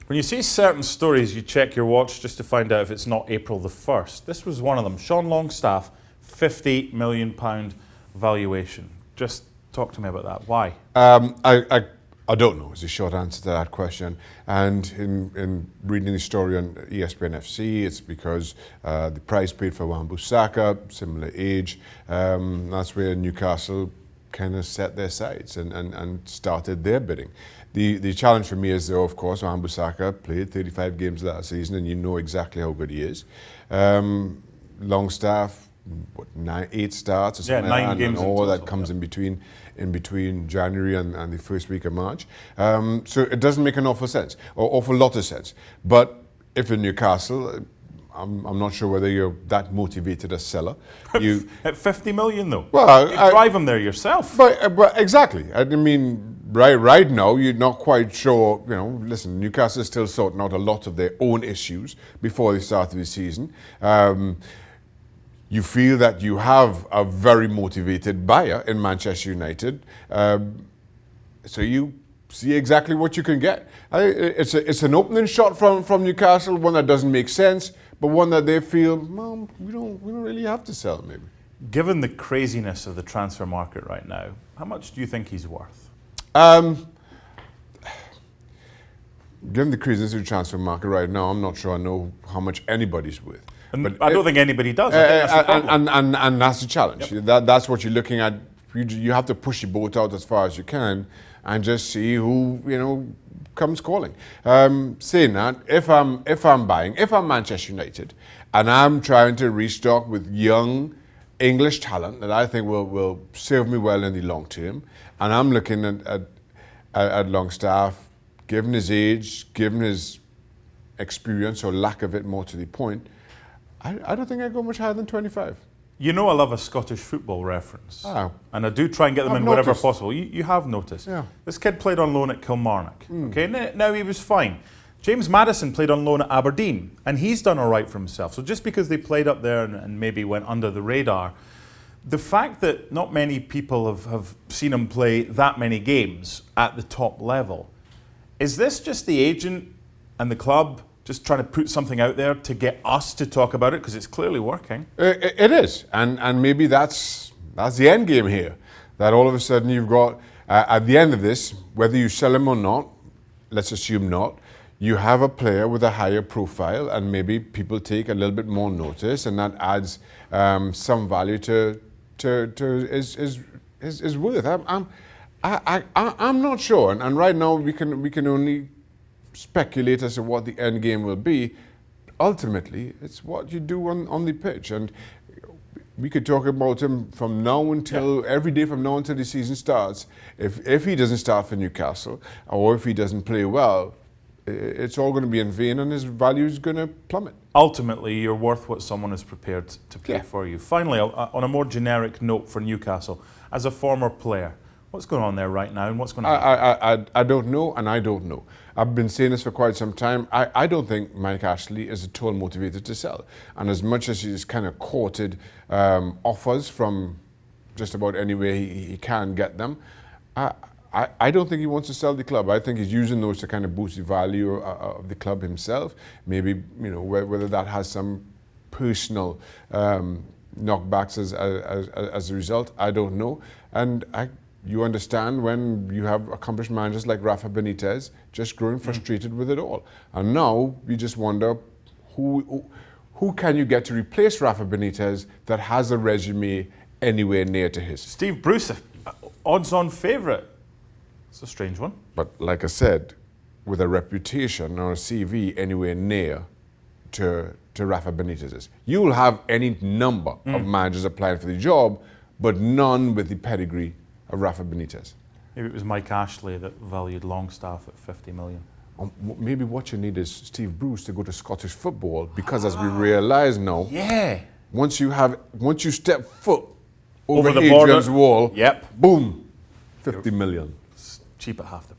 When you see certain stories, you check your watch just to find out if it's not April the 1st. This was one of them. Sean Longstaff, £50 million valuation. Just talk to me about that. Why? I don't know is the short answer to that question. And in reading the story on ESPN FC, it's because the price paid for Wan-Bissaka, similar age, that's where Newcastle kind of set their sights and started their bidding. The challenge for me is, though, of course, Wan-Bissaka played 35 games last season, and you know exactly how good he is. Longstaff, 8 starts or something like that, and all that comes in between January and the first week of March. So it doesn't make an awful lot of sense. But if in Newcastle, I'm not sure whether you're that motivated a seller. At 50 million, though. Well, you drive him there yourself. But exactly. I mean, right now, you're not quite sure. You know, listen, Newcastle is still sorting out a lot of their own issues before the start of the season. You feel that you have a very motivated buyer in Manchester United, so you see exactly what you can get. It's an opening shot from Newcastle, one that doesn't make sense, but one that they feel, well, we don't really have to sell, maybe. Given the craziness of the transfer market right now, how much do you think he's worth? Given the craziness of the transfer market right now, I'm not sure I know how much anybody's worth. But I don't think anybody does. I think that's the problem. And that's the challenge. Yep. That's what you're looking at. You have to push your boat out as far as you can and just see who comes calling. Saying that, if I'm Manchester United and I'm trying to restock with young English talent that I think will serve me well in the long term, and I'm looking at Longstaff, given his age, given his experience or lack of it, more to the point, I don't think I'd go much higher than 25. You know I love a Scottish football reference. Oh. And I do try and get them wherever possible. You have noticed. Yeah. This kid played on loan at Kilmarnock. Okay, now he was fine. James Maddison played on loan at Aberdeen, and he's done all right for himself. So just because they played up there and maybe went under the radar, the fact that not many people have seen him play that many games at the top level, is this just the agent and the club just trying to put something out there to get us to talk about it, because it's clearly working? It is, and maybe that's the end game here. That all of a sudden you've got, at the end of this, whether you sell him or not, let's assume not, you have a player with a higher profile, and maybe people take a little bit more notice, and that adds some value to his worth. I'm not sure, and right now we can only speculate as to what the end game will be. Ultimately, it's what you do on the pitch, and we could talk about him from now until every day from now until the season starts. If he doesn't start for Newcastle, or if he doesn't play well, it's all going to be in vain, and his value is going to plummet. Ultimately, you're worth what someone is prepared to pay for you. Finally, on a more generic note for Newcastle, as a former player, what's going on there right now, and what's going to happen? I don't know, and I don't know. I've been saying this for quite some time. I don't think Mike Ashley is at all motivated to sell. And as much as he's kind of courted offers from just about anywhere he can get them, I don't think he wants to sell the club. I think he's using those to kind of boost the value of the club himself. Maybe, whether that has some personal knockbacks as a result, I don't know. And you understand when you have accomplished managers like Rafa Benitez just growing frustrated with it all. And now you just wonder who can you get to replace Rafa Benitez that has a resume anywhere near to his. Steve Bruce, odds-on favourite. It's a strange one. But like I said, with a reputation or a CV anywhere near to Rafa Benitez's. You will have any number of managers applying for the job, but none with the pedigree of Rafa Benitez. Maybe it was Mike Ashley that valued Longstaff at 50 million. Maybe what you need is Steve Bruce to go to Scottish football, because as we realise now, once you step foot over the Adrian's wall, boom, 50 million. It's cheap at half the